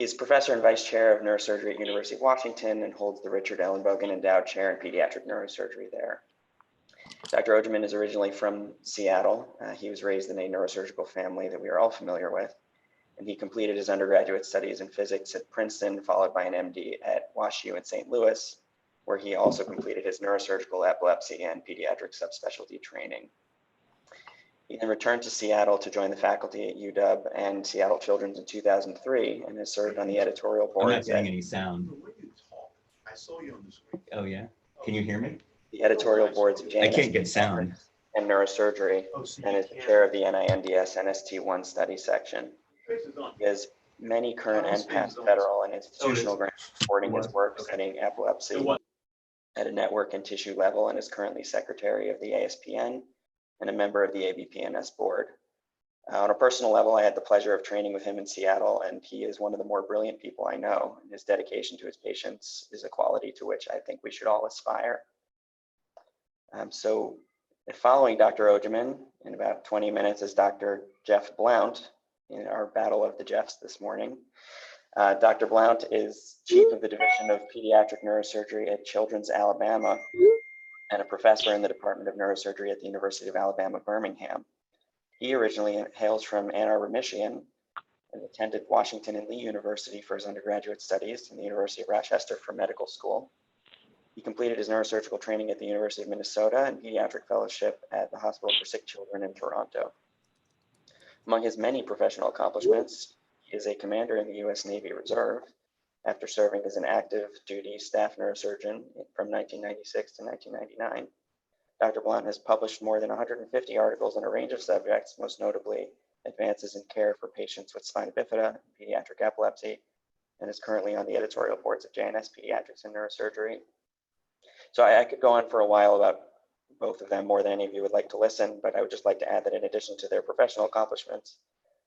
He's professor and vice chair of neurosurgery at University of Washington and holds the Richard Ellenbogen Endowed Chair in Pediatric Neurosurgery there. Dr. Ojemann is originally from Seattle. He was raised in a neurosurgical family that we are all familiar with, and he completed his undergraduate studies in physics at Princeton, followed by an MD at WashU in St. Louis, where he also completed his neurosurgical epilepsy and pediatric subspecialty training. He then returned to Seattle to join the faculty at UW and Seattle Children's in 2003 and has served on the editorial board. I'm not getting any sound. I saw you on the screen. Oh yeah, can you hear me? The editorial boards of I can't get sound. and neurosurgery, and is the chair of the NIMDS NST1 study section. He has many current and past federal and institutional grants supporting his work studying epilepsy at a network and tissue level, and is currently secretary of the ASPN and a member of the ABPNS board. On a personal level, I had the pleasure of training with him in Seattle, and he is one of the more brilliant people I know. And his dedication to his patients is a quality to which I think we should all aspire. So following Dr. Ojemann, in about 20 minutes, is Dr. Jeff Blount in our battle of the Jeffs this morning. Dr. Blount is chief of the Division of Pediatric Neurosurgery at Children's Alabama and a professor in the Department of Neurosurgery at the University of Alabama, Birmingham. He originally hails from Ann Arbor, Michigan, and attended Washington and Lee University for his undergraduate studies and the University of Rochester for medical school. He completed his neurosurgical training at the University of Minnesota and pediatric fellowship at the Hospital for Sick Children in Toronto. Among his many professional accomplishments, he is a commander in the U.S. Navy Reserve after serving as an active duty staff neurosurgeon from 1996 to 1999. Dr. Blount has published more than 150 articles on a range of subjects, most notably advances in care for patients with spina bifida, pediatric epilepsy, and is currently on the editorial boards of JNS Pediatrics and Neurosurgery. So I could go on for a while about both of them, more than any of you would like to listen, but I would just like to add that in addition to their professional accomplishments,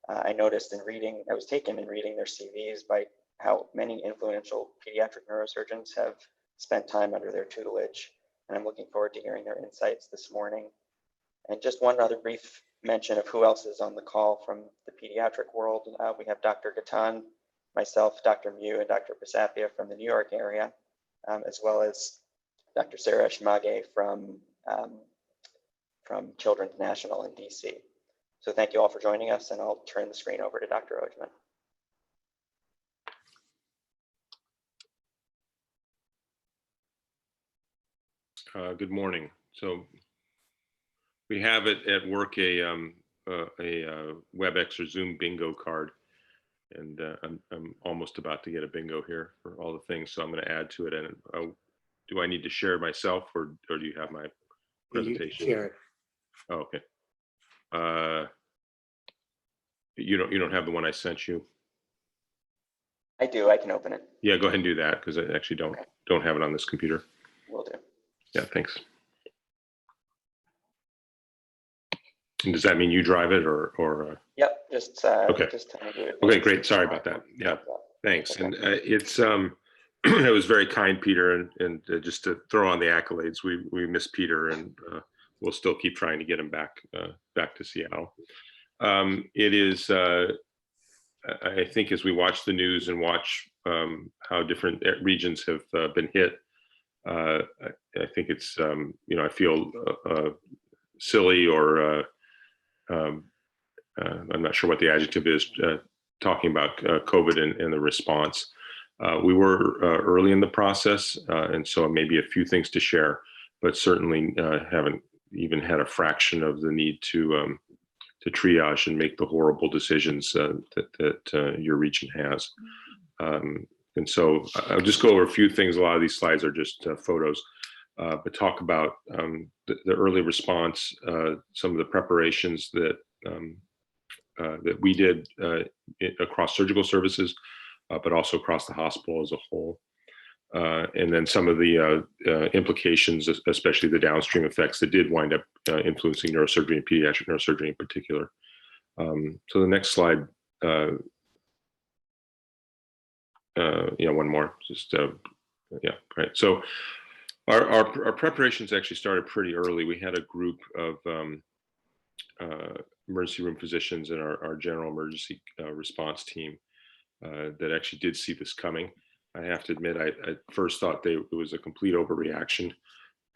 I noticed in reading, I was taken in reading their CVs by how many influential pediatric neurosurgeons have spent time under their tutelage, and I'm looking forward to hearing their insights this morning. And just one other brief mention of who else is on the call from the pediatric world. We have Dr. Ghatan, myself, Dr. Muh, and Dr. Pisapia from the New York area, as well as Dr. Sarah Shmage from Children's National in DC. So thank you all for joining us, and I'll turn the screen over to Dr. Ojemann. Good morning. So we have at work a WebEx or Zoom bingo card, and I'm almost about to get a bingo here for all the things, so I'm going to add to it. And do I need to share myself, or do you have my presentation? Share it. Oh, okay. You don't have the one I sent you? I do. I can open it. Yeah, go ahead and do that, because I actually don't have it on this computer. Will do. Yeah, thanks. And does that mean you drive it, or? Yep. Just okay. Just tell me who it Okay, is. great. Sorry about that. Yeah, thanks. And it's it was very kind, Peter, and just to throw on the accolades, we miss Peter, and we'll still keep trying to get him back to Seattle. It is, I think, as we watch the news and watch how different regions have been hit, I think it's, I feel silly, or I'm not sure what the adjective is, talking about COVID and the response. We were early in the process, and so maybe a few things to share, but certainly haven't even had a fraction of the need to triage and make the horrible decisions that your region has. And so I'll just go over a few things. A lot of these slides are just photos, but talk about the early response, some of the preparations that that we did across surgical services, but also across the hospital as a whole. And then some of the implications, especially the downstream effects that did wind up influencing neurosurgery and pediatric neurosurgery in particular. So the next slide, yeah, one more, just, yeah, right. So our preparations actually started pretty early. We had a group of emergency room physicians and our general emergency response team that actually did see this coming. I have to admit, I first thought it was a complete overreaction.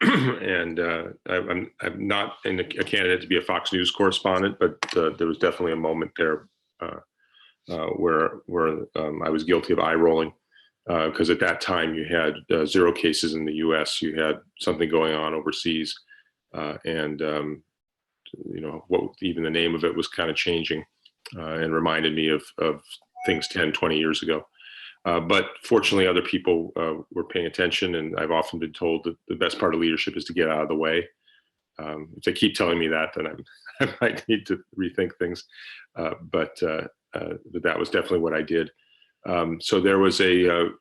And I'm not a candidate to be a Fox News correspondent, but there was definitely a moment there where I was guilty of eye rolling, because at that time you had 0 cases in the U.S. You had something going on overseas, and what even the name of it was kind of changing, and reminded me of things 10, 20 years ago. But fortunately, other people were paying attention, and I've often been told that the best part of leadership is to get out of the way. If they keep telling me that, then I might need to rethink things. But that was definitely what I did. So there was a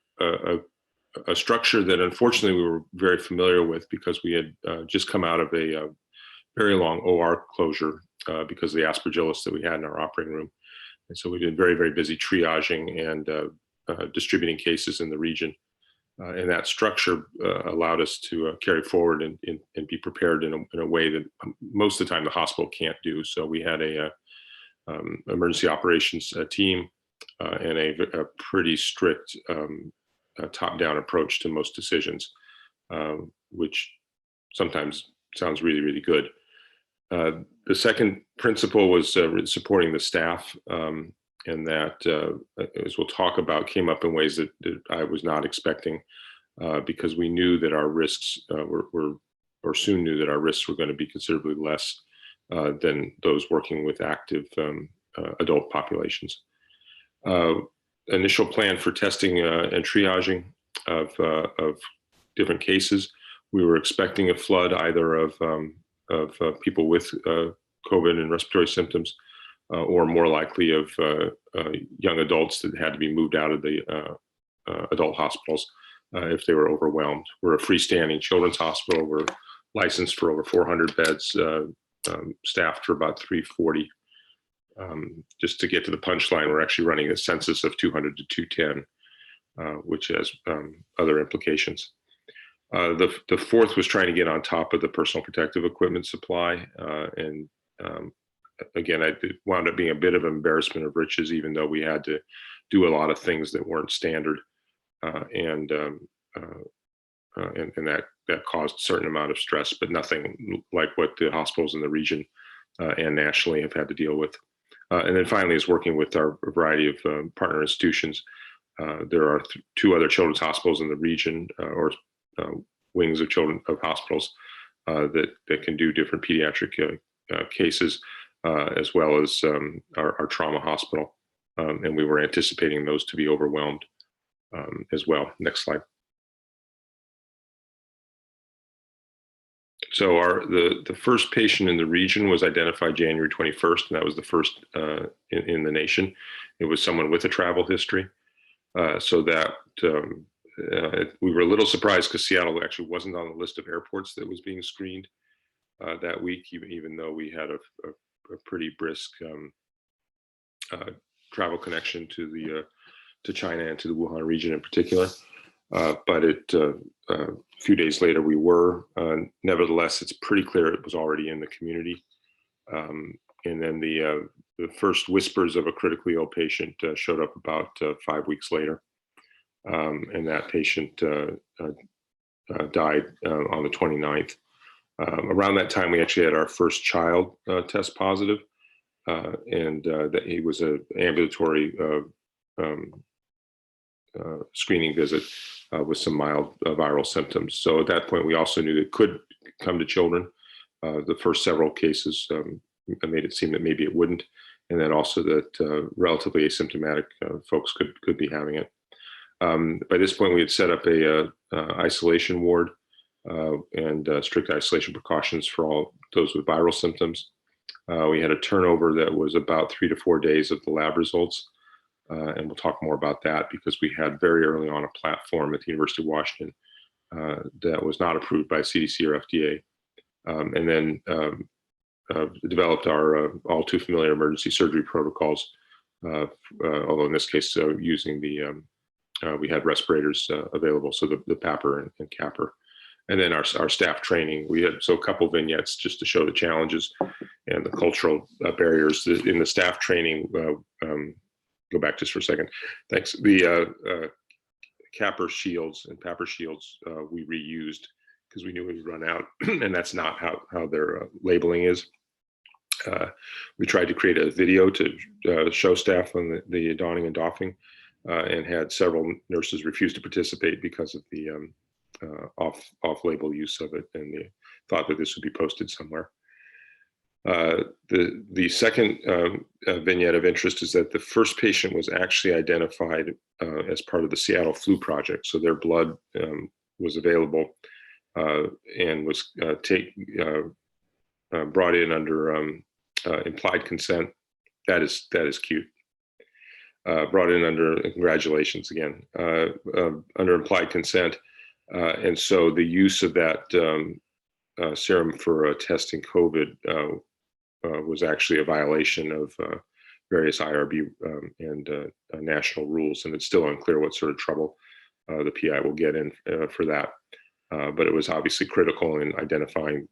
structure that unfortunately we were very familiar with, because we had just come out of a very long OR closure because of the aspergillus that we had in our operating room. And so we've been very, very busy triaging and distributing cases in the region. And that structure allowed us to carry forward and be prepared in a way that most of the time the hospital can't do. So we had a emergency operations team and a pretty strict top-down approach to most decisions, which sometimes sounds really, really good. The second principle was supporting the staff, and that, as we'll talk about, came up in ways that I was not expecting, because we knew that our risks or soon knew that our risks were going to be considerably less than those working with active adult populations. Initial plan for testing and triaging of different cases. We were expecting a flood either of people with COVID and respiratory symptoms, or more likely of young adults that had to be moved out of the adult hospitals if they were overwhelmed. We're a freestanding children's hospital. We're licensed for over 400 beds, staffed for about 340. Just to get to the punchline, we're actually running a census of 200 to 210, which has other implications. The fourth was trying to get on top of the personal protective equipment supply. Again, it wound up being a bit of an embarrassment of riches, even though we had to do a lot of things that weren't standard. And that caused a certain amount of stress, but nothing like what the hospitals in the region and nationally have had to deal with. And then finally is working with our variety of partner institutions. There are 2 other children's hospitals in the region, or wings of hospitals that can do different pediatric cases, as well as our trauma hospital. And we were anticipating those to be overwhelmed as well. Next slide. So the first patient in the region was identified January 21st, and that was the first in the nation. It was someone with a travel history. So that we were a little surprised, because Seattle actually wasn't on the list of airports that was being screened that week, even though we had a pretty brisk travel connection to China and to the Wuhan region in particular. But a few days later we were. Nevertheless, it's pretty clear it was already in the community. And then the first whispers of a critically ill patient showed up about 5 weeks later. And that patient died on the 29th. Around that time, we actually had our first child test positive, and that he was an ambulatory screening visit with some mild viral symptoms. So at that point, we also knew it could come to children. The first several cases made it seem that maybe it wouldn't, and then also that relatively asymptomatic folks could be having it. By this point, we had set up a isolation ward and strict isolation precautions for all those with viral symptoms. We had a turnover that was about 3 to 4 days of the lab results. And we'll talk more about that, because we had very early on a platform at the University of Washington that was not approved by CDC or FDA. And then developed our all too familiar emergency surgery protocols, although in this case, using we had respirators available, so the PAPR and CAPR. And then our staff training, we had a couple vignettes just to show the challenges and the cultural barriers. In the staff training, go back just for a second. Thanks. The capper shields and papper shields we reused because we knew we would run out, and that's not how their labeling is. We tried to create a video to show staff on the donning and doffing, and had several nurses refuse to participate because of the off-label use of it, and the thought that this would be posted somewhere. The second vignette of interest is that the first patient was actually identified as part of the Seattle Flu Project. So their blood was available and was brought in under implied consent. That is cute. Brought in under, congratulations again, under implied consent. And so the use of that serum for testing COVID was actually a violation of various IRB and national rules, and it's still unclear what sort of trouble the PI will get in for that. But it was obviously critical in identifying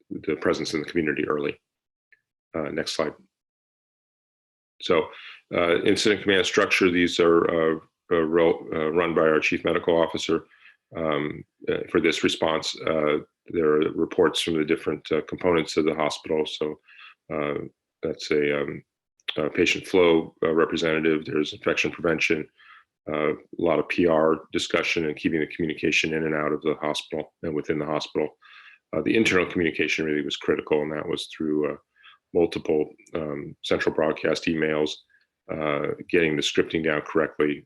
the presence in the community early. Next slide. So incident command structure, these are run by our chief medical officer. For this response, there are reports from the different components of the hospital. So that's a patient flow representative. There's infection prevention, a lot of PR discussion and keeping the communication in and out of the hospital and within the hospital. The internal communication really was critical, and that was through multiple central broadcast emails, getting the scripting down correctly,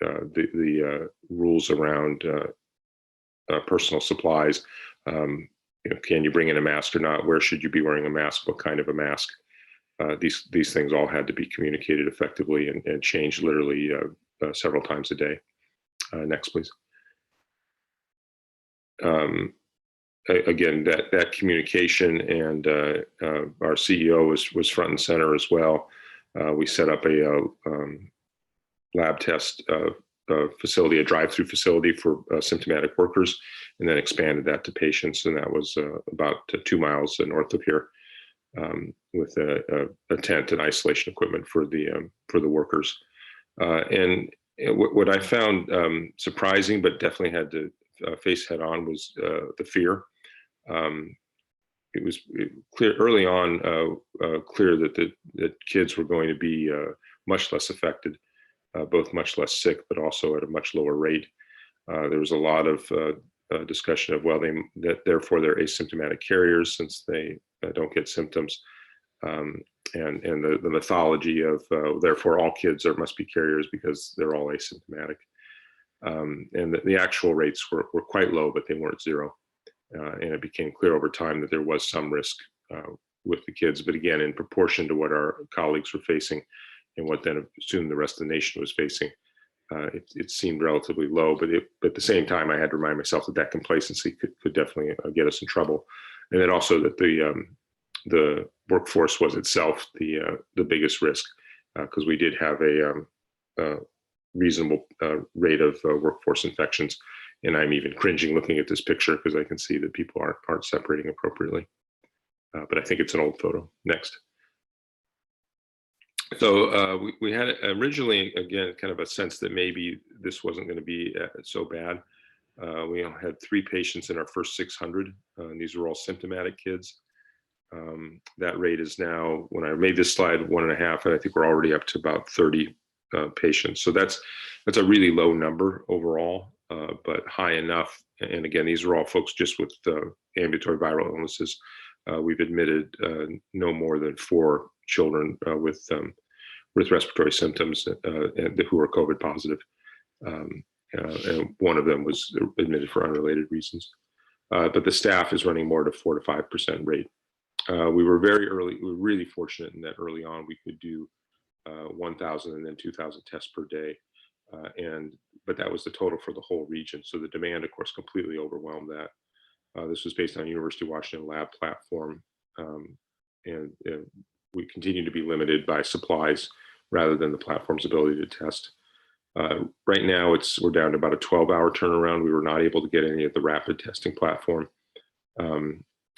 the rules around personal supplies. Can you bring in a mask or not? Where should you be wearing a mask? What kind of a mask? These things all had to be communicated effectively and changed literally several times a day. Next, please. Again, that communication, and our CEO was front and center as well. We set up a lab test facility, a drive-through facility for symptomatic workers, and then expanded that to patients. And that was about 2 miles north of here, with a tent and isolation equipment for the workers. And what I found surprising, but definitely had to face head on, was the fear. It was clear early on, clear that kids were going to be much less affected, both much less sick, but also at a much lower rate. There was a lot of discussion of, well, therefore they're asymptomatic carriers since they don't get symptoms, and the mythology of therefore all kids must be carriers because they're all asymptomatic. And the actual rates were quite low, but they weren't zero. And it became clear over time that there was some risk with the kids, but again, in proportion to what our colleagues were facing and what then assumed the rest of the nation was facing, it seemed relatively low. But at the same time, I had to remind myself that complacency could definitely get us in trouble, and then also that the workforce was itself the biggest risk, because we did have a reasonable rate of workforce infections. And I'm even cringing looking at this picture because I can see that people aren't separating appropriately. But I think it's an old photo. Next. So we had originally, again, kind of a sense that maybe this wasn't going to be so bad. We had 3 patients in our first 600, and these were all symptomatic kids. That rate is now, when I made this slide, 1.5, and I think we're already up to about 30 patients. So that's a really low number overall, but high enough. And again, these are all folks just with ambulatory viral illnesses. We've admitted no more than 4 children with respiratory symptoms and who are COVID positive. And one of them was admitted for unrelated reasons. But the staff is running more to 4 to 5% rate. We were really fortunate in that early on we could do 1,000 and then 2,000 tests per day. But that was the total for the whole region. So the demand, of course, completely overwhelmed that. This was based on University of Washington lab platform. And we continue to be limited by supplies rather than the platform's ability to test. Right now, we're down to about a 12-hour turnaround. We were not able to get any of the rapid testing platform.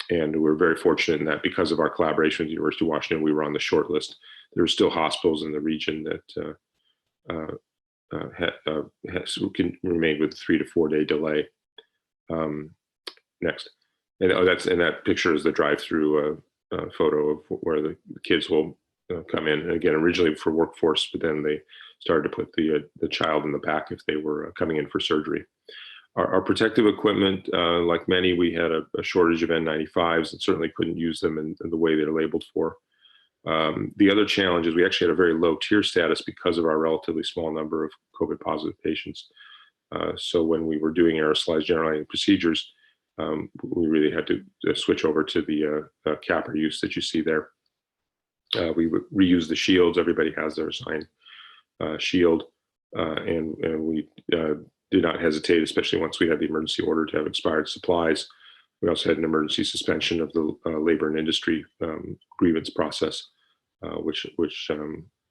And we're very fortunate in that because of our collaboration with the University of Washington, we were on the short list. There are still hospitals in the region that can remain with a 3 to 4 day delay. Next. And that picture is the drive-through photo of where the kids will come in. And again, originally for workforce, but then they started to put the child in the back if they were coming in for surgery. Our protective equipment, like many, we had a shortage of N95s and certainly couldn't use them in the way they're labeled for. The other challenge is we actually had a very low tier status because of our relatively small number of COVID positive patients. So when we were doing aerosolized general procedures, we really had to switch over to the capper use that you see there. We would reuse the shields. Everybody has their assigned shield, and we did not hesitate, especially once we had the emergency order, to have expired supplies. We also had an emergency suspension of the labor and industry grievance process, which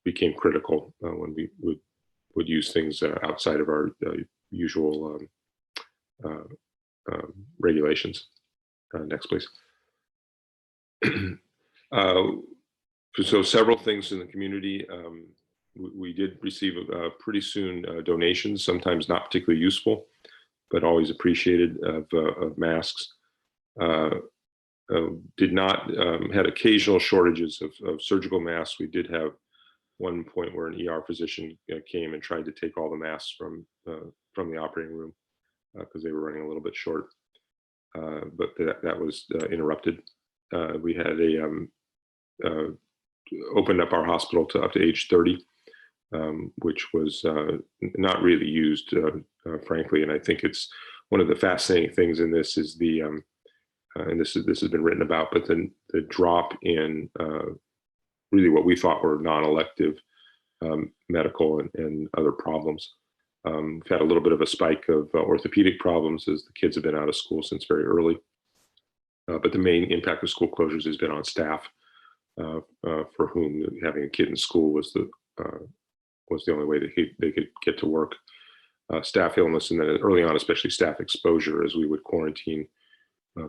became critical when we would use things outside of our usual regulations. Next, please. So several things in the community. We did receive pretty soon donations, sometimes not particularly useful, but always appreciated, of masks. Did not, had occasional shortages of surgical masks. We did have one point where an ER physician came and tried to take all the masks from the operating room because they were running a little bit short, but that was interrupted. We had opened up our hospital to up to age 30, which was not really used, frankly. And I think it's one of the fascinating things in this is the, and this has been written about, but then the drop in really what we thought were non-elective medical and other problems. We've had a little bit of a spike of orthopedic problems as the kids have been out of school since very early. But the main impact of school closures has been on staff, for whom having a kid in school was the only way that they could get to work. Staff illness, and then early on, especially staff exposure, as we would quarantine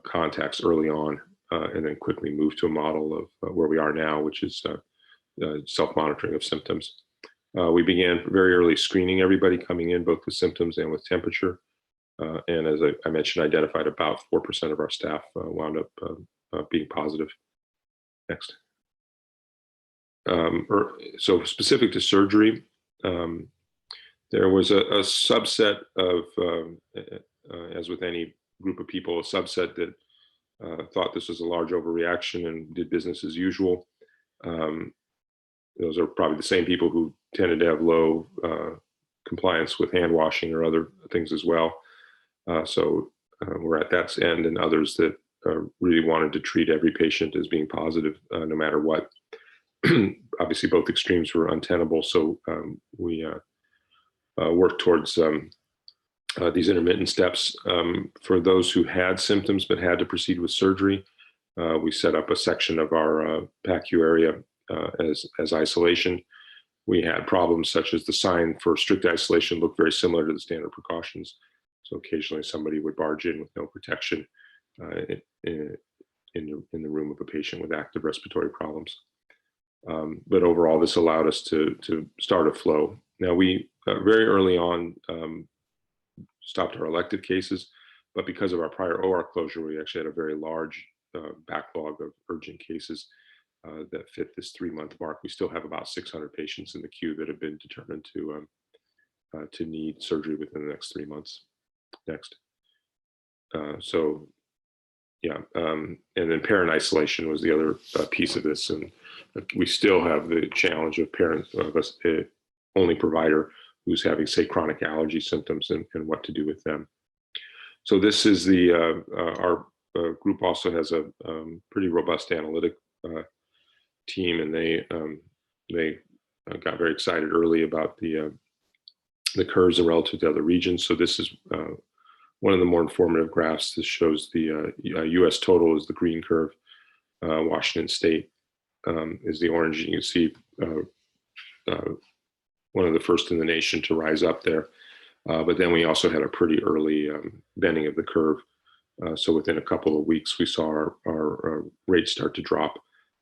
contacts early on, and then quickly move to a model of where we are now, which is self-monitoring of symptoms. We began very early screening everybody coming in, both with symptoms and with temperature. And as I mentioned, identified about 4% of our staff wound up being positive. Next. So specific to surgery, there was a subset of, as with any group of people, a subset that thought this was a large overreaction and did business as usual. Those are probably the same people who tended to have low compliance with hand washing or other things as well. So we're at that end, and others that really wanted to treat every patient as being positive, no matter what. Obviously, both extremes were untenable, so we worked towards these intermittent steps. For those who had symptoms but had to proceed with surgery, we set up a section of our PACU area as isolation. We had problems such as the sign for strict isolation looked very similar to the standard precautions. So occasionally somebody would barge in with no protection in the room of a patient with active respiratory problems. But overall, this allowed us to start a flow. Now, we very early on stopped our elective cases, but because of our prior OR closure, we actually had a very large backlog of urgent cases that fit this 3-month mark. We still have about 600 patients in the queue that have been determined to need surgery within the next 3 months. Next. So, yeah, and then parent isolation was the other piece of this, and we still have the challenge of parents of us only provider who's having, say, chronic allergy symptoms and what to do with them. So this is the our group also has a pretty robust analytic team, and they got very excited early about the curves relative to other regions. So this is one of the more informative graphs. This shows the U.S. total is the green curve. Washington State is the orange. You can see one of the first in the nation to rise up there. But then we also had a pretty early bending of the curve So within a couple of weeks, we saw our rates start to drop,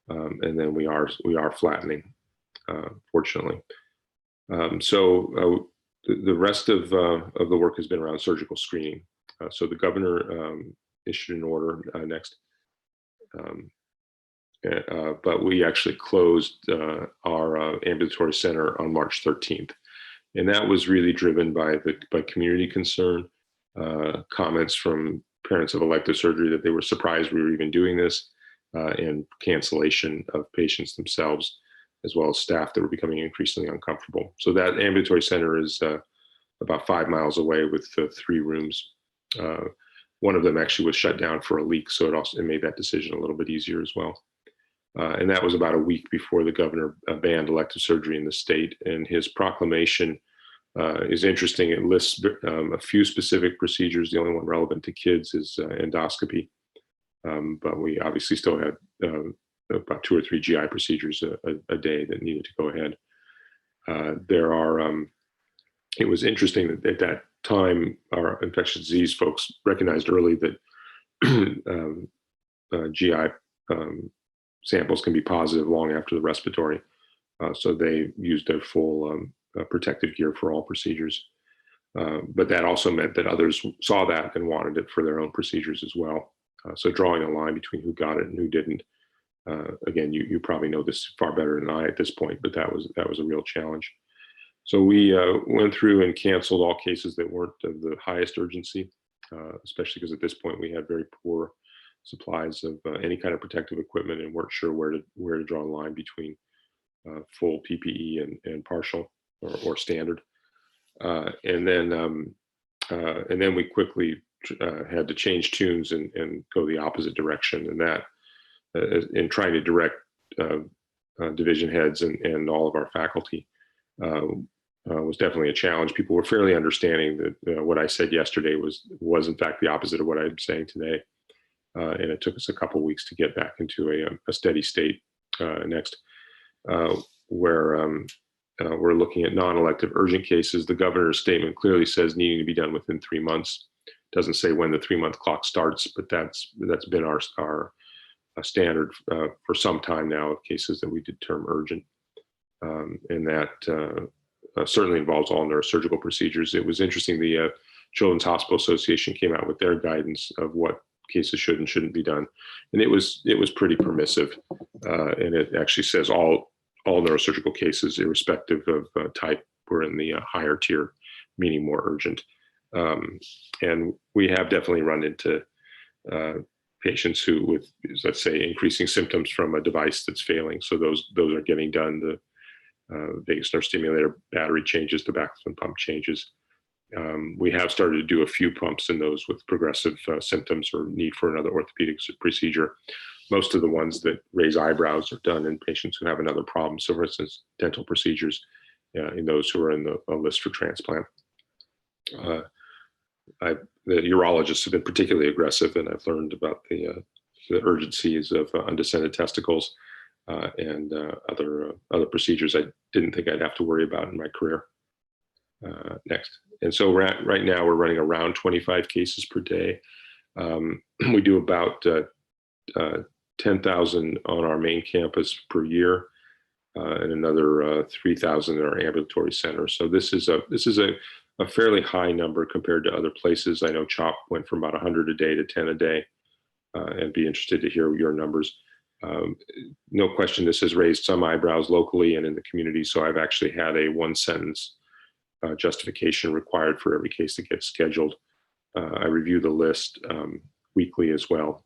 and then we are flattening, fortunately. So the rest of the work has been around surgical screening. So the governor issued an order next, but we actually closed our ambulatory center on March 13th, and that was really driven by community concern, comments from parents of elective surgery that they were surprised we were even doing this, and cancellation of patients themselves, as well as staff that were becoming increasingly uncomfortable. So that ambulatory center is about 5 miles away with 3 rooms. One of them actually was shut down for a leak, so it made that decision a little bit easier as well. And that was about a week before the governor banned elective surgery in the state. And his proclamation is interesting. It lists a few specific procedures. The only one relevant to kids is endoscopy. But we obviously still had about 2 or 3 GI procedures a day that needed to go ahead. It was interesting that at that time, our infectious disease folks recognized early that GI samples can be positive long after the respiratory. So they used their full protective gear for all procedures. But that also meant that others saw that and wanted it for their own procedures as well. So drawing a line between who got it and who didn't. Again, you probably know this far better than I at this point, but that was a real challenge. So we went through and canceled all cases that weren't of the highest urgency, especially because at this point we had very poor supplies of any kind of protective equipment and weren't sure where to draw a line between full PPE and partial or standard. And then we quickly had to change tunes and go the opposite direction. And that, in trying to direct division heads and all of our faculty, was definitely a challenge. People were fairly understanding that what I said yesterday was in fact the opposite of what I'm saying today. And it took us a couple of weeks to get back into a steady state next, where we're looking at non-elective urgent cases. The governor's statement clearly says needing to be done within 3 months. Doesn't say when the 3-month clock starts, but that's been our standard for some time now of cases that we did term urgent. And that certainly involves all neurosurgical procedures. It was interesting, the Children's Hospital Association came out with their guidance of what cases should and shouldn't be done. And it was pretty permissive. And it actually says all neurosurgical cases, irrespective of type, were in the higher tier, meaning more urgent. And we have definitely run into patients who, with, let's say, increasing symptoms from a device that's failing. So those are getting done. The vagus nerve stimulator battery changes, the backflow pump changes. We have started to do a few pumps in those with progressive symptoms or need for another orthopedic procedure. Most of the ones that raise eyebrows are done in patients who have another problem. So for instance, dental procedures in those who are in the list for transplant. The urologists have been particularly aggressive, and I've learned about the urgencies of undescended testicles and other procedures I didn't think I'd have to worry about in my career. Next. And so right now we're running around 25 cases per day. We do about 10,000 on our main campus per year, and another 3,000 in our ambulatory center. So this is a fairly high number compared to other places. I know CHOP went from about 100 a day to 10 a day, and be interested to hear your numbers. No question, this has raised some eyebrows locally and in the community. So I've actually had a 1-sentence justification required for every case that gets scheduled. I review the list weekly as well,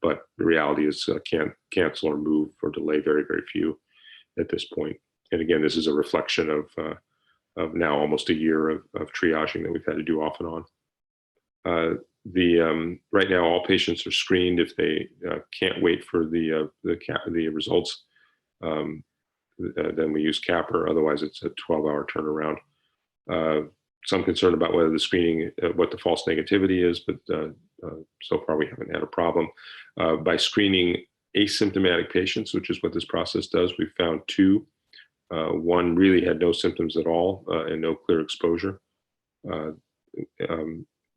but the reality is can't cancel or move or delay very, very few at this point. And again, this is a reflection of now almost a year of triaging that we've had to do off and on. Right now, all patients are screened. If they can't wait for the results, then we use CAPR. Otherwise, it's a 12-hour turnaround. Some concern about whether the screening, what the false negativity is, but so far we haven't had a problem. By screening asymptomatic patients, which is what this process does, we've found 2. One really had no symptoms at all and no clear exposure.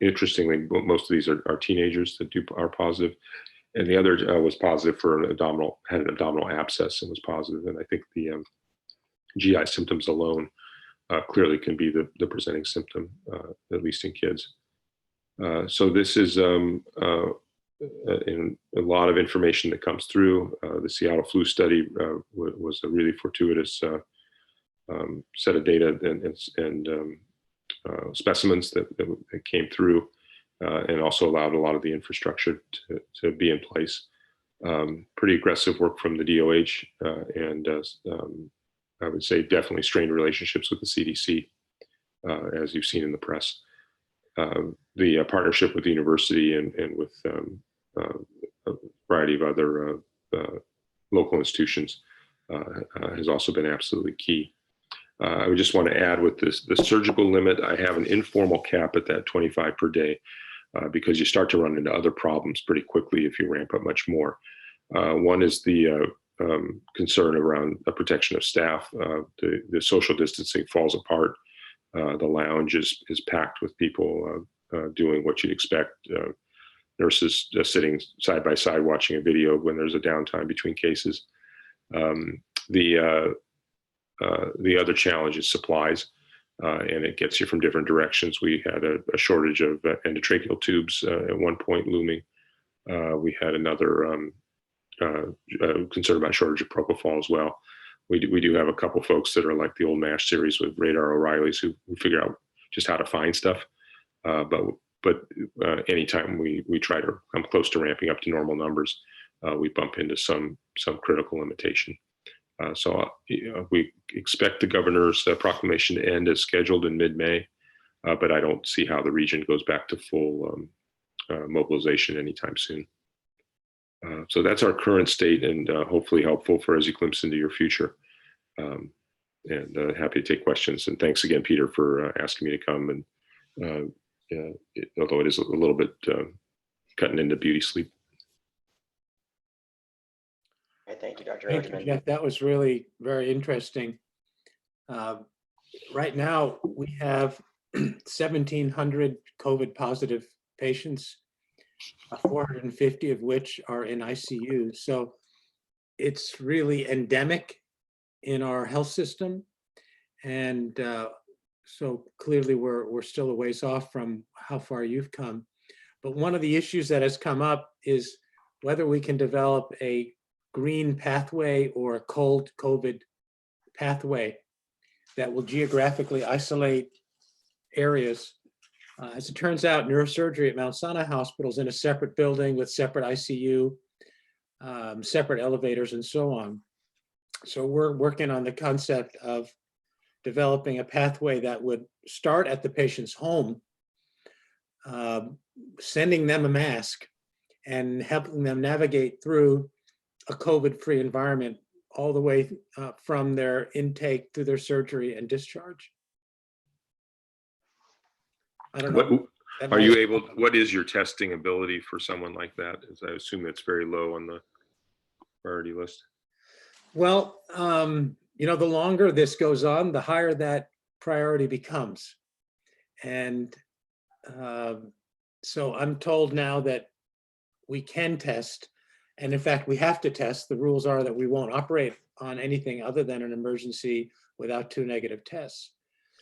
interestingly, most of these are teenagers that are positive. And the other was positive for had an abdominal abscess and was positive. And I think the GI symptoms alone clearly can be the presenting symptom, at least in kids. So this is in a lot of information that comes through. The Seattle flu study was a really fortuitous set of data and specimens that came through, and also allowed a lot of the infrastructure to be in place. Pretty aggressive work from the DOH, and I would say definitely strained relationships with the CDC, as you've seen in the press. The partnership with the university and with a variety of other local institutions has also been absolutely key. I would just want to add with the surgical limit, I have an informal cap at that 25 per day because you start to run into other problems pretty quickly if you ramp up much more. One is the concern around the protection of staff. The social distancing falls apart. The lounge is packed with people doing what you'd expect. Nurses sitting side by side watching a video when there's a downtime between cases. The other challenge is supplies, and it gets you from different directions. We had a shortage of endotracheal tubes at one point looming. We had another concern about shortage of propofol as well. We do have a couple folks that are like the old MASH series with Radar O'Reillys who figure out just how to find stuff. But anytime we try to come close to ramping up to normal numbers, we bump into some critical limitation. So we expect the governor's proclamation to end as scheduled in mid-May, but I don't see how the region goes back to full mobilization anytime soon. So that's our current state, and hopefully helpful for as you glimpse into your future. And happy to take questions. And thanks again, Peter, for asking me to come. And although it is a little bit cutting into beauty sleep. Thank you, Dr. Thank you, Ojemann. Jeff. That was really very interesting. Right now, we have 1,700 COVID positive patients, 450 of which are in ICU. So it's really endemic in our health system. And so clearly we're still a ways off from how far you've come. But one of the issues that has come up is whether we can develop a green pathway or a cold COVID pathway that will geographically isolate areas. As it turns out, neurosurgery at Mount Sinai Hospital is in a separate building with separate ICU, separate elevators, and so on. So we're working on the concept of developing a pathway that would start at the patient's home, sending them a mask and helping them navigate through a COVID-free environment all the way from their intake through their surgery and discharge. I don't know. What is your testing ability for someone like that? As I assume it's very low on the priority list. Well, the longer this goes on, the higher that priority becomes. And so I'm told now that we can test. And in fact, we have to test. The rules are that we won't operate on anything other than an emergency without 2 negative tests.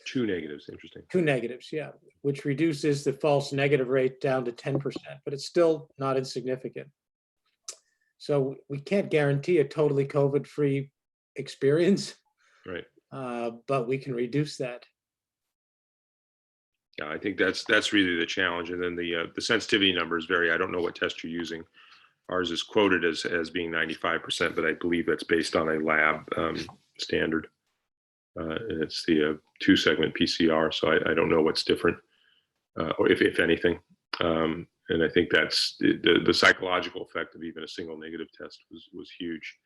2 negatives, interesting. 2 negatives, yeah, which reduces the false negative rate down to 10%, but it's still not insignificant. So we can't guarantee a totally COVID-free experience, right? But we can reduce that. Yeah, I think that's really the challenge. And then the sensitivity numbers vary. I don't know what test you're using. Ours is quoted as being 95%, but I believe that's based on a lab standard. And it's the 2-segment PCR. So I don't know what's different, or if anything. And I think that's the psychological effect of even a single negative test was huge.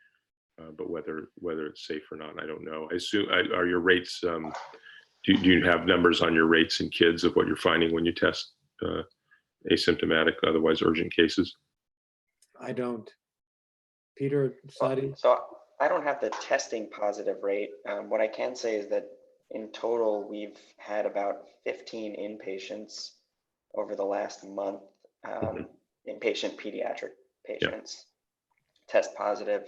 But whether it's safe or not, I don't know. I assume, are your rates, do you have numbers on your rates in kids of what you're finding when you test asymptomatic, otherwise urgent cases? I don't. Peter, Saadi? So I don't have the testing positive rate. What I can say is that in total, we've had about 15 inpatients over the last month, inpatient pediatric patients test positive,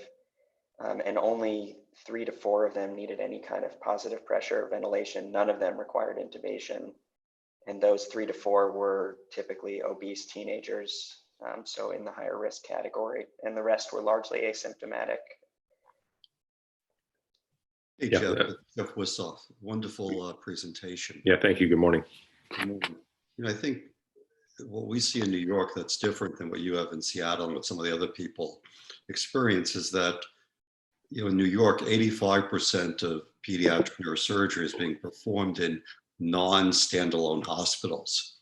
and only 3 to 4 of them needed any kind of positive pressure or ventilation. None of them required intubation. And those 3 to 4 were typically obese teenagers, so in the higher risk category, and the rest were largely asymptomatic. Hey, Yeah, Jeff Wissoff, wonderful presentation. Yeah, thank you. Good morning. You know, I think what we see in New York that's different than what you have in Seattle and what some of the other people experience is that, you know, in New York, 85% of pediatric neurosurgery is being performed in non-standalone hospitals.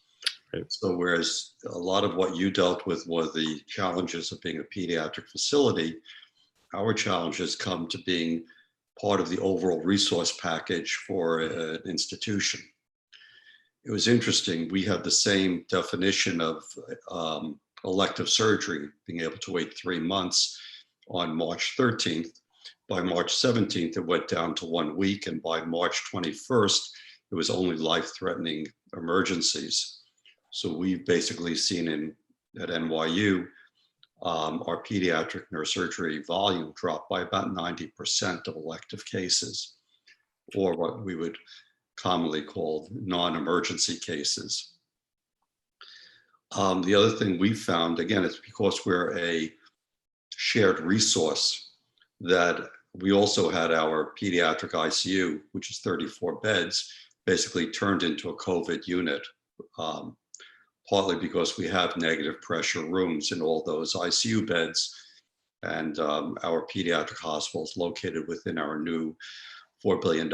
Right. So whereas a lot of what you dealt with were the challenges of being a pediatric facility, our challenges come to being part of the overall resource package for an institution. It was interesting, we had the same definition of elective surgery, being able to wait 3 months on March 13th. By March 17th, it went down to 1 week, and by March 21st, it was only life-threatening emergencies. So we've basically seen at NYU, our pediatric neurosurgery volume dropped by about 90% of elective cases, or what we would commonly call non-emergency cases. The other thing we found, again, it's because we're a shared resource, that we also had our pediatric ICU, which is 34 beds, basically turned into a COVID unit, partly because we have negative pressure rooms in all those ICU beds, and our pediatric hospital is located within our new $4 billion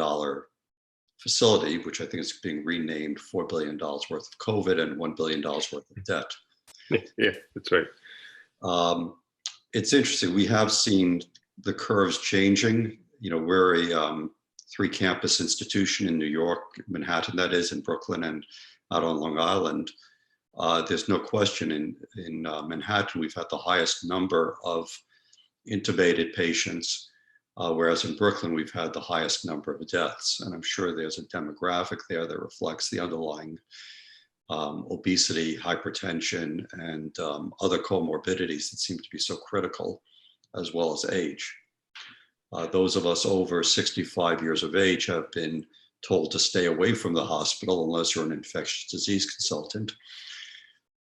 facility, which I think is being renamed $4 billion worth of COVID and $1 billion worth of debt. Yeah, that's right. It's interesting. We have seen the curves changing. You know, we're a 3-campus institution in New York, Manhattan, that is, in Brooklyn and out on Long Island. There's no question in Manhattan, we've had the highest number of intubated patients, whereas in Brooklyn, we've had the highest number of deaths. And I'm sure there's a demographic there that reflects the underlying obesity, hypertension, and other comorbidities that seem to be so critical, as well as age. Those of us over 65 years of age have been told to stay away from the hospital unless you're an infectious disease consultant.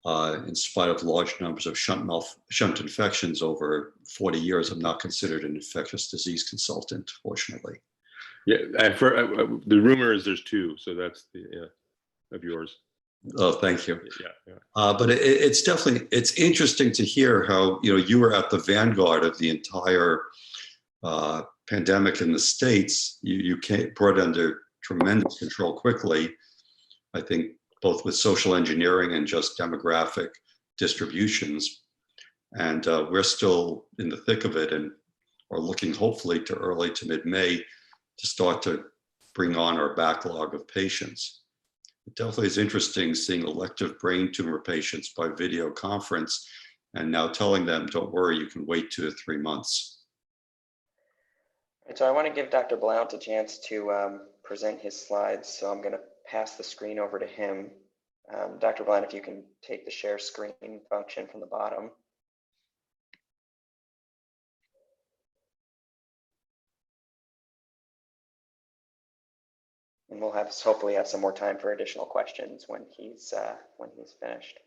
In spite of large numbers of shunt infections over 40 years, I'm not considered an infectious disease consultant, fortunately. Yeah, the rumor is there's 2, so that's the of yours. Oh, thank you. Yeah. But it's definitely, it's interesting to hear how, you know, you were at the vanguard of the entire pandemic in the States. You brought it under tremendous control quickly, I think, both with social engineering and just demographic distributions. And we're still in the thick of it and are looking hopefully to early to mid-May to start to bring on our backlog of patients. It definitely is interesting seeing elective brain tumor patients by video conference and now telling them, don't worry, you can wait 2 to 3 months. And so I want to give Dr. Blount a chance to present his slides. So I'm going to pass the screen over to him. Dr. Blount, if you can take the share screen function from the bottom. And we'll hopefully have some more time for additional questions when he's finished.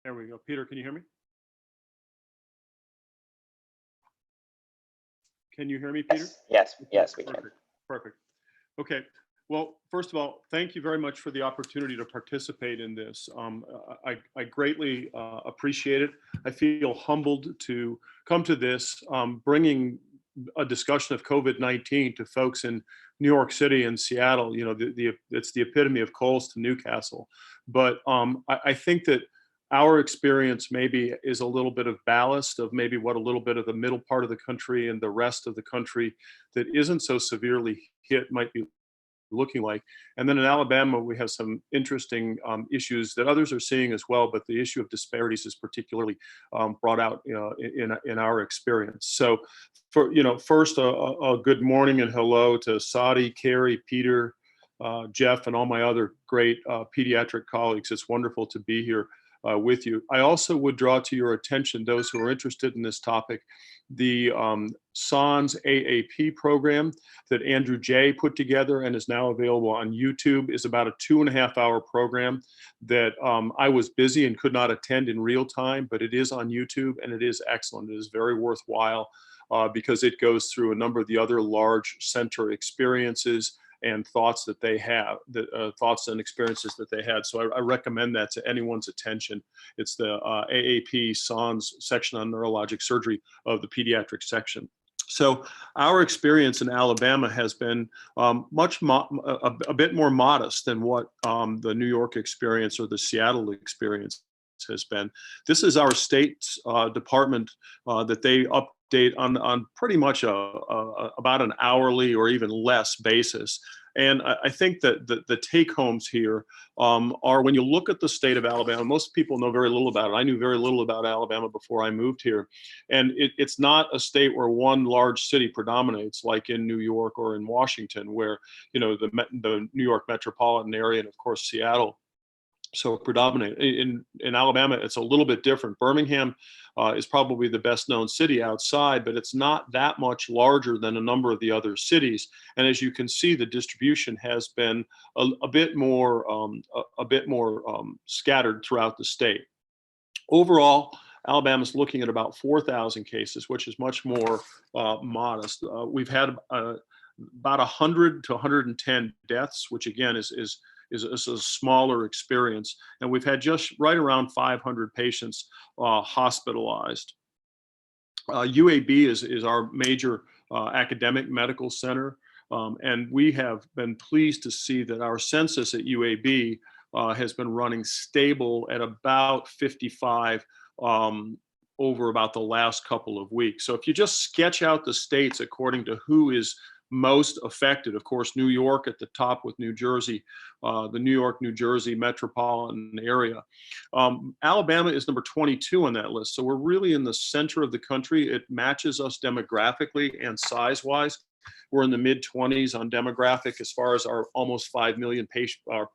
There we go. Peter, can you hear me? Can you hear me, Peter? Yes, we can. Perfect. Okay. Well, first of all, thank you very much for the opportunity to participate in this. I greatly appreciate it. I feel humbled to come to this, bringing a discussion of COVID-19 to folks in New York City and Seattle. You know, it's the epitome of Coles to Newcastle. But I think that our experience maybe is a little bit of ballast of maybe what a little bit of the middle part of the country and the rest of the country that isn't so severely hit might be looking like. And then in Alabama, we have some interesting issues that others are seeing as well, but the issue of disparities is particularly brought out in our experience. So for, first a good morning and hello to Saadi, Carrie, Peter, Jeff, and all my other great pediatric colleagues. It's wonderful to be here with you. I also would draw to your attention, those who are interested in this topic, the SANS AAP program that Andrew J. put together and is now available on YouTube is about a 2.5-hour program that I was busy and could not attend in real time, but it is on YouTube and it is excellent. It is very worthwhile because it goes through a number of the other large center experiences and thoughts that they have, thoughts and experiences that they had. So I recommend that to anyone's attention. It's the AAP SANS section on neurologic surgery of the pediatric section. So our experience in Alabama has been a bit more modest than what the New York experience or the Seattle experience has been. This is our state's department that they update on pretty much about an hourly or even less basis. And I think that the take homes here are, when you look at the state of Alabama, most people know very little about it. I knew very little about Alabama before I moved here. And it's not a state where one large city predominates, like in New York or in Washington, where, the New York metropolitan area and of course Seattle so predominate. In Alabama, it's a little bit different. Birmingham is probably the best known city outside, but it's not that much larger than a number of the other cities. And as you can see, the distribution has been a bit more scattered throughout the state. Overall, Alabama's looking at about 4,000 cases, which is much more modest. We've had about 100 to 110 deaths, which again is a smaller experience. And we've had just right around 500 patients hospitalized. UAB is our major academic medical center. And we have been pleased to see that our census at UAB has been running stable at about 55 over about the last couple of weeks. So if you just sketch out the states according to who is most affected, of course, New York at the top with New Jersey, the New York, New Jersey metropolitan area. Alabama is number 22 on that list. So we're really in the center of the country. It matches us demographically and size-wise. We're in the mid-20s on demographic as far as our almost 5 million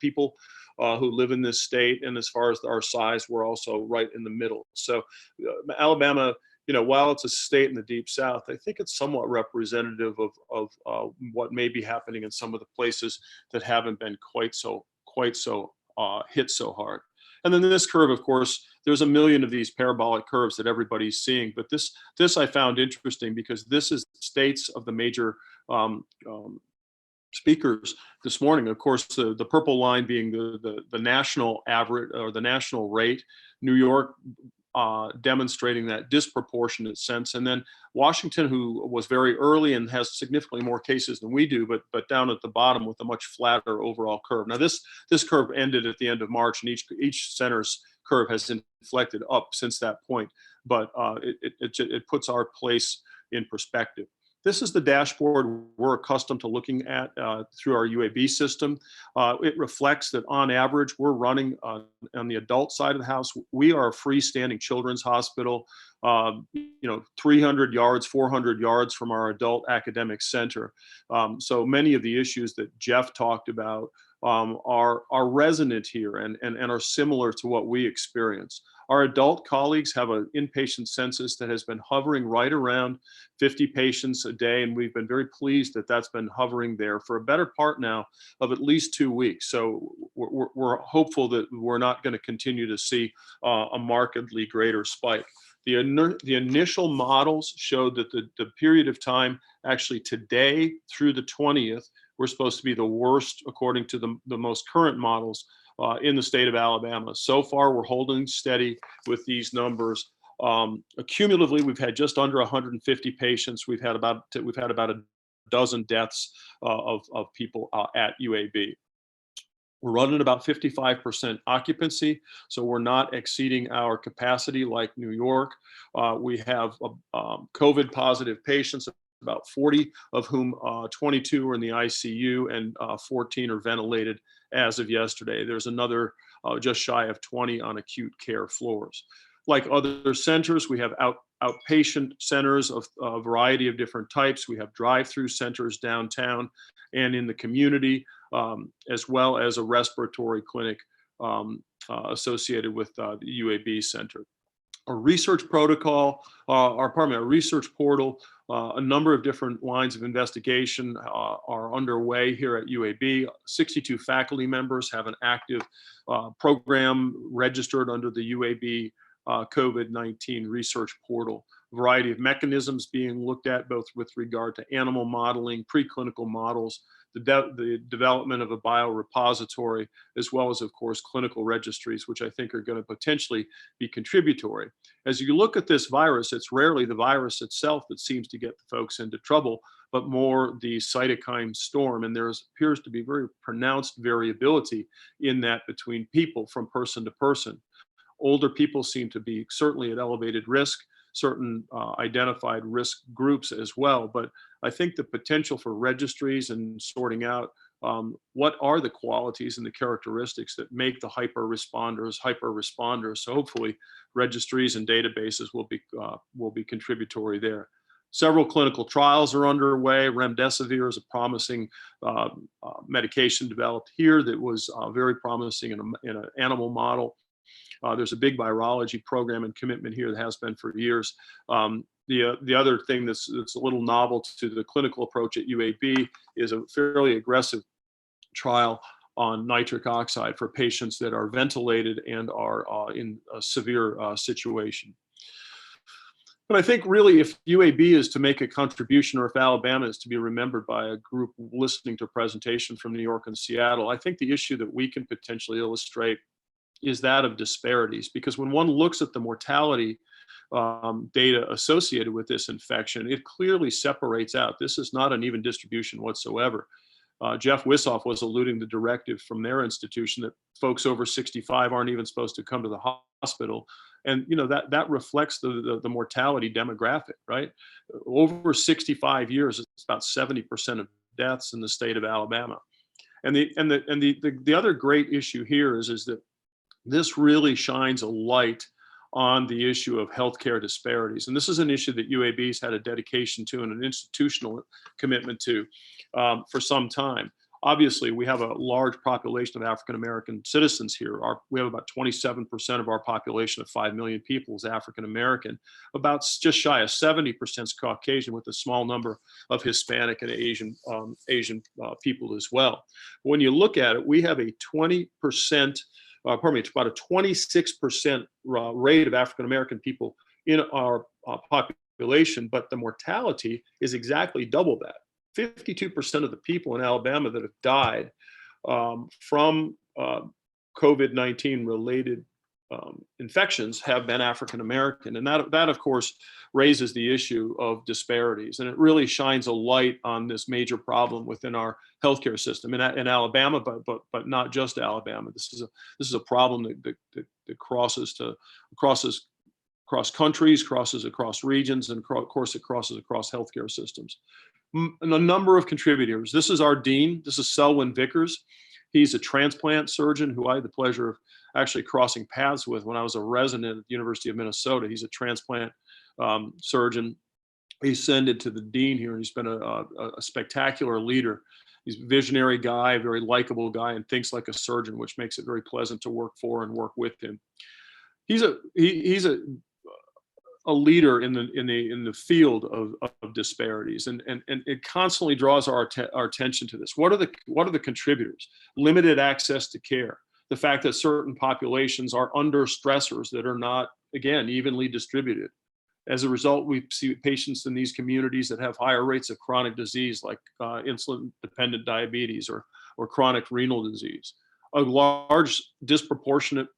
people who live in this state. And as far as our size, we're also right in the middle. So Alabama, while it's a state in the Deep South, I think it's somewhat representative of what may be happening in some of the places that haven't been quite so hit so hard. And then this curve, of course, there's a million of these parabolic curves that everybody's seeing. But this I found interesting because this is states of the major speakers this morning. Of course, the purple line being the national average or the national rate. New York demonstrating that disproportionate sense. And then Washington, who was very early and has significantly more cases than we do, but down at the bottom with a much flatter overall curve. Now this curve ended at the end of March, and each center's curve has inflected up since that point, but it puts our place in perspective. This is the dashboard we're accustomed to looking at through our UAB system. It reflects that on average, we're running on the adult side of the house. We are a freestanding children's hospital, 300 yards, 400 yards from our adult academic center. So many of the issues that Jeff talked about are resonant here and are similar to what we experience. Our adult colleagues have an inpatient census that has been hovering right around 50 patients a day, and we've been very pleased that that's been hovering there for a better part now of at least 2 weeks. So we're hopeful that we're not going to continue to see a markedly greater spike. The initial models showed that the period of time actually today through the 20th, we're supposed to be the worst according to the most current models in the state of Alabama. So far, we're holding steady with these numbers. Cumulatively, we've had just under 150 patients. We've had about a dozen deaths of people at UAB. We're running about 55% occupancy, so we're not exceeding our capacity like New York. We have COVID positive patients, about 40 of whom 22 are in the ICU and 14 are ventilated as of yesterday. There's another just shy of 20 on acute care floors. Like other centers, we have outpatient centers of a variety of different types. We have drive-through centers downtown and in the community, as well as a respiratory clinic associated with the UAB Center. Our research protocol, our research portal, a number of different lines of investigation are underway here at UAB. 62 faculty members have an active program registered under the UAB COVID-19 research portal. A variety of mechanisms being looked at, both with regard to animal modeling, preclinical models, the development of a biorepository, as well as, of course, clinical registries, which I think are going to potentially be contributory. As you look at this virus, it's rarely the virus itself that seems to get the folks into trouble, but more the cytokine storm. And there appears to be very pronounced variability in that between people from person to person. Older people seem to be certainly at elevated risk, certain identified risk groups as well. But I think the potential for registries and sorting out what are the qualities and the characteristics that make the hyper responders. So hopefully registries and databases will be contributory there. Several clinical trials are underway. Remdesivir is a promising medication developed here that was very promising in an animal model. There's a big virology program and commitment here that has been for years. The other thing that's a little novel to the clinical approach at UAB is a fairly aggressive trial on nitric oxide for patients that are ventilated and are in a severe situation. But I think really if UAB is to make a contribution, or if Alabama is to be remembered by a group listening to a presentation from New York and Seattle, I think the issue that we can potentially illustrate is that of disparities. Because when one looks at the mortality data associated with this infection, it clearly separates out. This is not an even distribution whatsoever. Jeff Wissoff was alluding to the directive from their institution that folks over 65 aren't even supposed to come to the hospital. And that reflects the mortality demographic, right? Over 65 years, it's about 70% of deaths in the state of Alabama. And the other great issue here is that this really shines a light on the issue of healthcare disparities. And this is an issue that UAB's had a dedication to and an institutional commitment to for some time. Obviously, we have a large population of African-American citizens here. We have about 27% of our population of 5 million people is African-American. About just shy of 70% is Caucasian, with a small number of Hispanic and Asian people as well. When you look at it, we have a 20%, it's about a 26% rate of African-American people in our population, but the mortality is exactly double that. 52% of the people in Alabama that have died from COVID-19 related infections have been African-American. And that of course raises the issue of disparities. And it really shines a light on this major problem within our healthcare system in Alabama, but not just Alabama. This is a problem that crosses across countries, crosses across regions, and of course it crosses across healthcare systems. And a number of contributors. This is our dean. This is Selwyn Vickers. He's a transplant surgeon who I had the pleasure of actually crossing paths with when I was a resident at the University of Minnesota. He's a transplant surgeon. He's ascended to the dean here, and he's been a spectacular leader. He's a visionary guy, a very likable guy, and thinks like a surgeon, which makes it very pleasant to work for and work with him. He's a leader in the field of disparities, and it constantly draws our attention to this. What are the contributors? Limited access to care, the fact that certain populations are under stressors that are not, again, evenly distributed. As a result, we see patients in these communities that have higher rates of chronic disease like insulin-dependent diabetes or chronic renal disease. A large disproportionate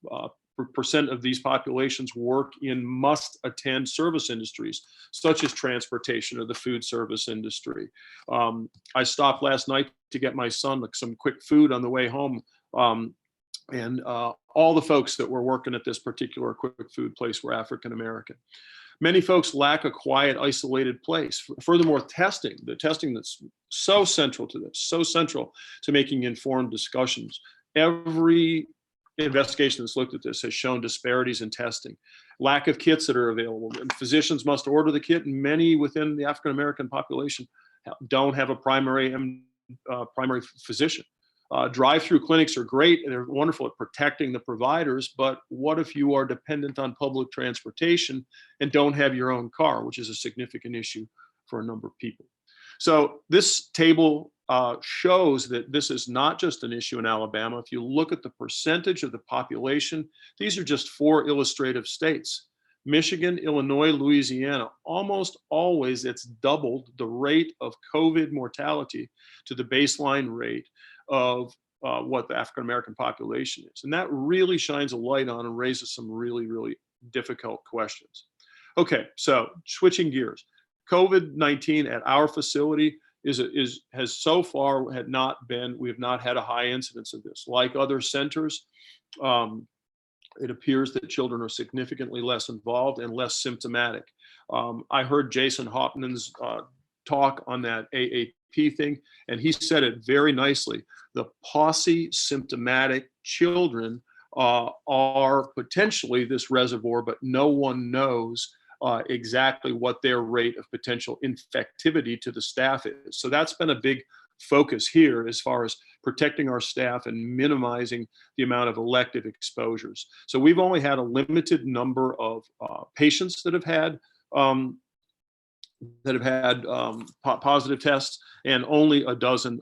percent of these populations work in must-attend service industries, such as transportation or the food service industry. I stopped last night to get my son some quick food on the way home And all the folks that were working at this particular quick food place were African American. Many folks lack a quiet, isolated place. Furthermore, the testing that's so central to this, so central to making informed discussions. Every investigation that's looked at this has shown disparities in testing, lack of kits that are available. And physicians must order the kit, and many within the African American population don't have a primary physician. Drive-through clinics are great and they're wonderful at protecting the providers, but what if you are dependent on public transportation and don't have your own car, which is a significant issue for a number of people. So this table shows that this is not just an issue in Alabama. If you look at the percentage of the population, these are just 4 illustrative states. Michigan, Illinois, Louisiana, almost always it's doubled the rate of COVID mortality to the baseline rate of what the African American population is. And that really shines a light on and raises some really, really difficult questions. Okay, so switching gears. COVID-19 at our facility has so far we have not had a high incidence of this. Like other centers, it appears that children are significantly less involved and less symptomatic. I heard Jason Hoffman's talk on that AAP thing, and he said it very nicely. The posse symptomatic children are potentially this reservoir, but no one knows exactly what their rate of potential infectivity to the staff is. So that's been a big focus here as far as protecting our staff and minimizing the amount of elective exposures. So we've only had a limited number of patients that have had positive tests, and only a dozen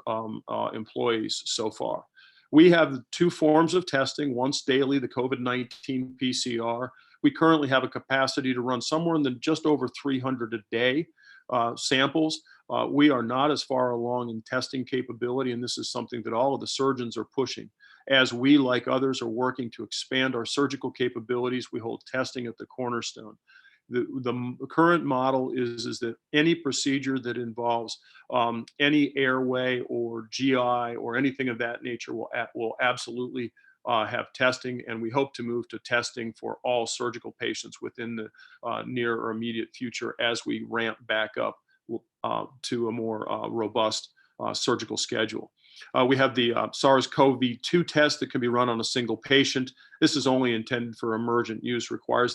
employees so far. We have 2 forms of testing, once daily, the COVID-19 PCR. We currently have a capacity to run somewhere in the just over 300 a day samples. We are not as far along in testing capability, and this is something that all of the surgeons are pushing. As we, like others, are working to expand our surgical capabilities, we hold testing at the cornerstone. The current model is that any procedure that involves any airway or GI or anything of that nature will absolutely have testing, and we hope to move to testing for all surgical patients within the near or immediate future as we ramp back up to a more robust surgical schedule. We have the SARS-CoV-2 test that can be run on a single patient. This is only intended for emergent use, requires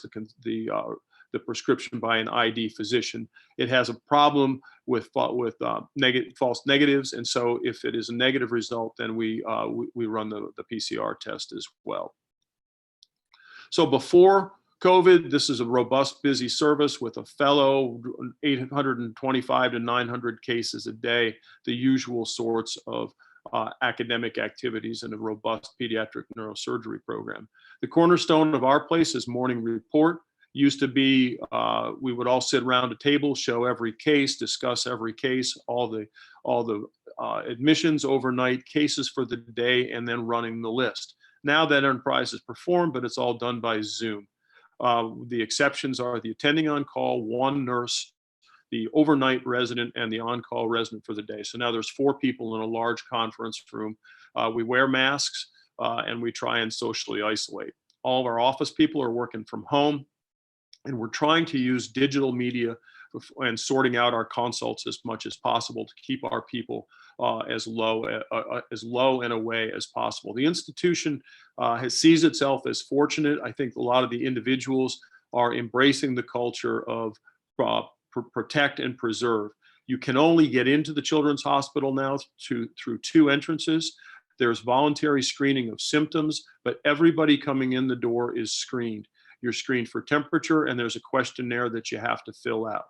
the prescription by an ID physician. It has a problem with false negatives, and so if it is a negative result, then we run the PCR test as well. So before COVID, this is a robust, busy service with a fellow 825 to 900 cases a day, the usual sorts of academic activities and a robust pediatric neurosurgery program. The cornerstone of our place is morning report. Used to be, we would all sit around a table, show every case, discuss every case, all the admissions overnight, cases for the day, and then running the list. Now that enterprise is performed, but it's all done by Zoom. The exceptions are the attending on call, 1 nurse, the overnight resident, and the on-call resident for the day. So now there's 4 people in a large conference room. We wear masks and we try and socially isolate. All of our office people are working from home, and we're trying to use digital media and sorting out our consults as much as possible to keep our people as low and away as possible. The institution has sees itself as fortunate. I think a lot of the individuals are embracing the culture of protect and preserve. You can only get into the Children's Hospital now through 2 entrances. There's voluntary screening of symptoms, but everybody coming in the door is screened. You're screened for temperature, and there's a questionnaire that you have to fill out.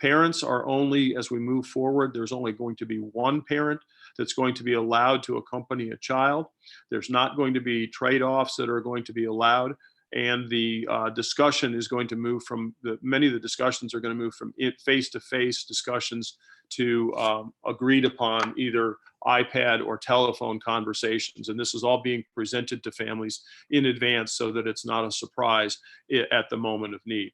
Parents are only, as we move forward, there's only going to be 1 parent that's going to be allowed to accompany a child. There's not going to be trade-offs that are going to be allowed. And the discussion is going to move from, many of the discussions are going to move from face-to-face discussions to agreed upon either iPad or telephone conversations. And this is all being presented to families in advance so that it's not a surprise at the moment of need.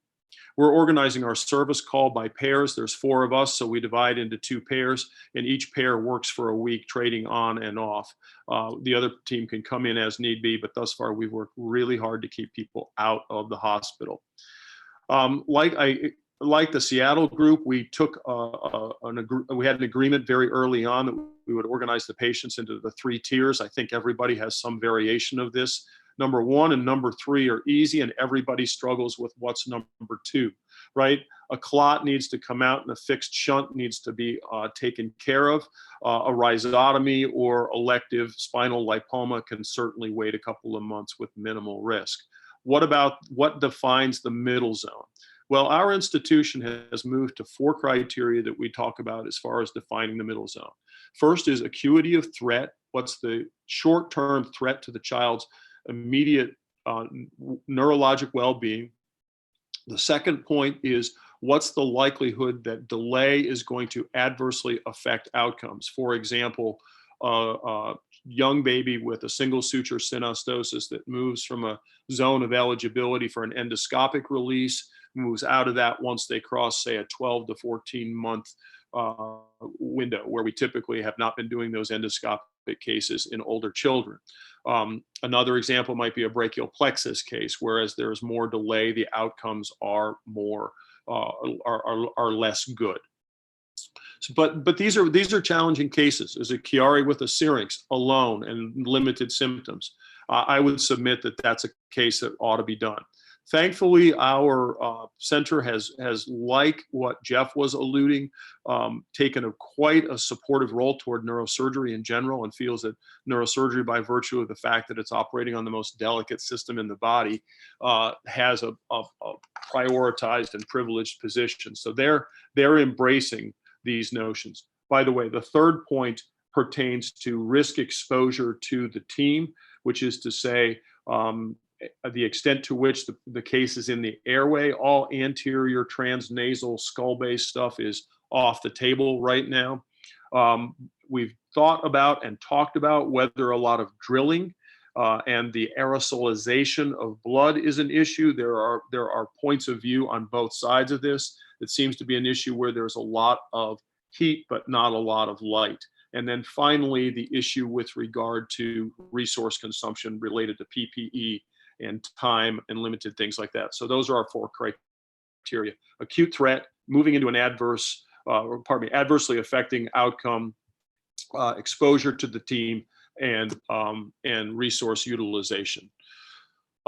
We're organizing our service call by pairs. There's 4 of us, so we divide into 2 pairs, and each pair works for a week, trading on and off. The other team can come in as need be, but thus far we've worked really hard to keep people out of the hospital. Like the Seattle group, we took we had an agreement very early on that we would organize the patients into the 3 tiers. I think everybody has some variation of this. Number 1 and number 3 are easy, and everybody struggles with what's number 2, right? A clot needs to come out and a fixed shunt needs to be taken care of. A rhizotomy or elective spinal lipoma can certainly wait a couple of months with minimal risk. What defines the middle zone? Well, our institution has moved to 4 criteria that we talk about as far as defining the middle zone. First is acuity of threat. What's the short-term threat to the child's immediate neurologic well-being? The second point is what's the likelihood that delay is going to adversely affect outcomes? For example, a young baby with a single suture synostosis that moves from a zone of eligibility for an endoscopic release, moves out of that once they cross, say, a 12 to 14 month window, where we typically have not been doing those endoscopic cases in older children. Another example might be a brachial plexus case, whereas there's more delay, the outcomes are more are less good. So, but these are challenging cases. Is a Chiari with a syrinx alone and limited symptoms? I would submit that that's a case that ought to be done. Thankfully, our center has, like what Jeff was alluding, taken quite a supportive role toward neurosurgery in general, and feels that neurosurgery, by virtue of the fact that it's operating on the most delicate system in the body, has a prioritized and privileged position. So they're embracing these notions. By the way, the third point pertains to risk exposure to the team, which is to say, the extent to which the case is in the airway. All anterior transnasal skull-based stuff is off the table right now. We've thought about and talked about whether a lot of drilling and the aerosolization of blood is an issue. There are points of view on both sides of this. It seems to be an issue where there's a lot of heat but not a lot of light. And then finally, the issue with regard to resource consumption related to PPE and time and limited things like that. So those are our 4 criteria: acute threat, moving into an adversely affecting outcome, exposure to the team, and resource utilization.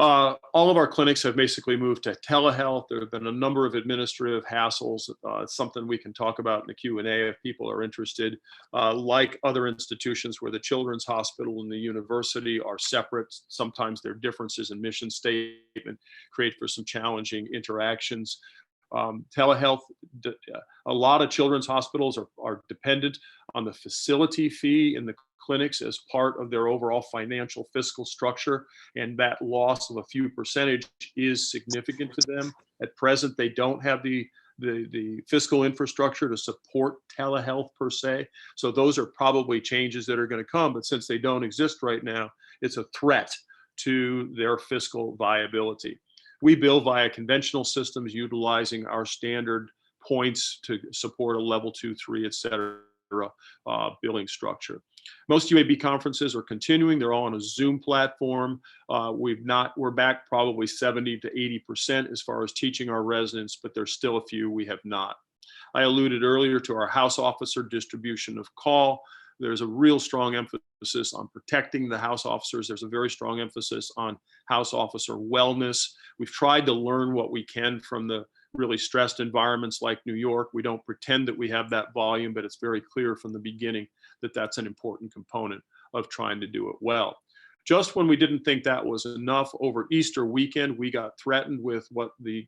All of our clinics have basically moved to telehealth. There have been a number of administrative hassles. It's something we can talk about in the Q&A if people are interested. Like other institutions where the Children's Hospital and the university are separate, sometimes their differences in mission statement create for some challenging interactions. Telehealth, a lot of children's hospitals are dependent on the facility fee in the clinics as part of their overall financial fiscal structure, and that loss of a few percentage is significant to them. At present, they don't have the fiscal infrastructure to support telehealth per se. So those are probably changes that are going to come, but since they don't exist right now, it's a threat to their fiscal viability. We bill via conventional systems utilizing our standard points to support a level 2, 3, et cetera, billing structure. Most UAB conferences are continuing. They're all on a Zoom platform. We're back probably 70 to 80% as far as teaching our residents, but there's still a few we have not. I alluded earlier to our house officer distribution of call. There's a real strong emphasis on protecting the house officers. There's a very strong emphasis on house officer wellness. We've tried to learn what we can from the really stressed environments like New York. We don't pretend that we have that volume, but it's very clear from the beginning that that's an important component of trying to do it well. Just when we didn't think that was enough, over Easter weekend, we got threatened with what the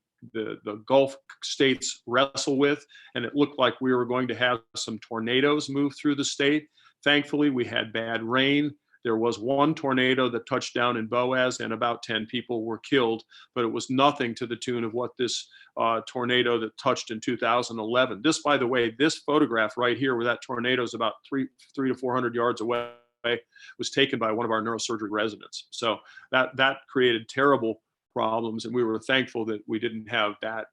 Gulf states wrestle with, and it looked like we were going to have some tornadoes move through the state. Thankfully, we had bad rain. There was one tornado that touched down in Boaz, and about 10 people were killed, but it was nothing to the tune of what this tornado that touched in 2011. This, by the way, this photograph right here, where that tornado is about 300 to 400 yards away, was taken by one of our neurosurgery residents. So that created terrible problems. And we were thankful that we didn't have that,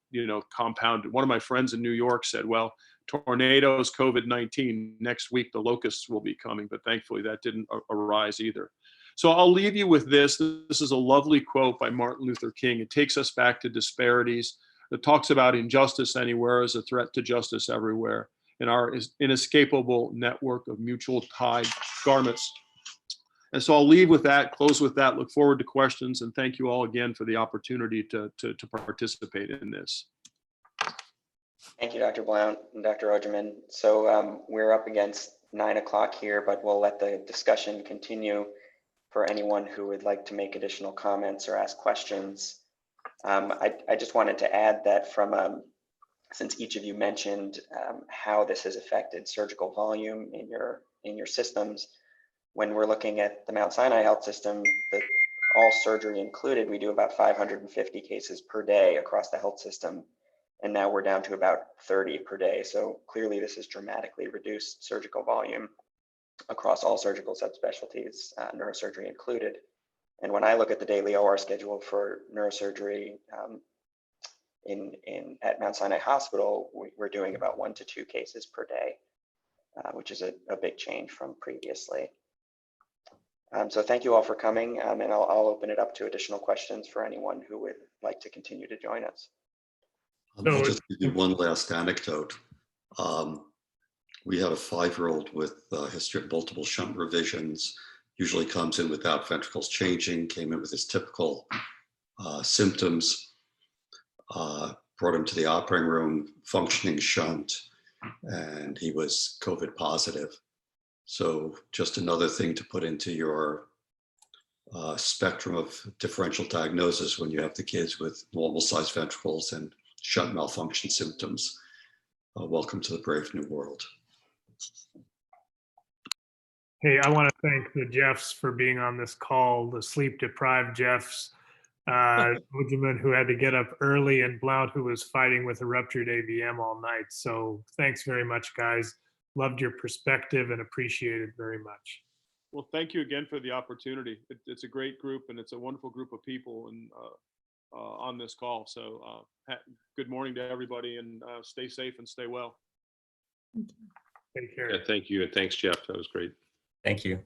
compounded. One of my friends in New York said, well, tornadoes, COVID-19, next week the locusts will be coming, but thankfully that didn't arise either. So I'll leave you with this. This is a lovely quote by Martin Luther King. It takes us back to disparities. It talks about injustice anywhere as a threat to justice everywhere, and our inescapable network of mutual tied garments. And so I'll leave with that, close with that, look forward to questions, and thank you all again for the opportunity to participate in this. Thank you, Dr. Blount and Dr. Ojemann. So we're up against 9 o'clock here, but we'll let the discussion continue for anyone who would like to make additional comments or ask questions. I just wanted to add that since each of you mentioned how this has affected surgical volume in your systems, when we're looking at the Mount Sinai Health System, all surgery included, we do about 550 cases per day across the health system. And now we're down to about 30 per day. So clearly this has dramatically reduced surgical volume across all surgical subspecialties, neurosurgery included. And when I look at the daily OR schedule for neurosurgery at Mount Sinai Hospital, we're doing about 1 to 2 cases per day, which is a big change from previously. So thank you all for coming, and I'll open it up to additional questions for anyone who would like to continue to join us. I'll just give you one last anecdote. We have a 5-year-old with a history of multiple shunt revisions, usually comes in without ventricles changing, came in with his typical symptoms, brought him to the operating room, functioning shunt, and he was COVID positive. So just another thing to put into your spectrum of differential diagnosis when you have the kids with normal sized ventricles and shunt malfunction symptoms. Welcome to the brave new world. Hey, I want to thank the Jeffs for being on this call, the sleep deprived Jeffs, Ojemann, who had to get up early, and Blount, who was fighting with a ruptured AVM all night. So thanks very much, guys. Loved your perspective and appreciate it very much. Well, thank you again for the opportunity. It's a great group, and it's a wonderful group of people and on this call. So good morning to everybody, and stay safe and stay well. Take care. Yeah, thank you. And thanks, Jeff. That was great. Thank you.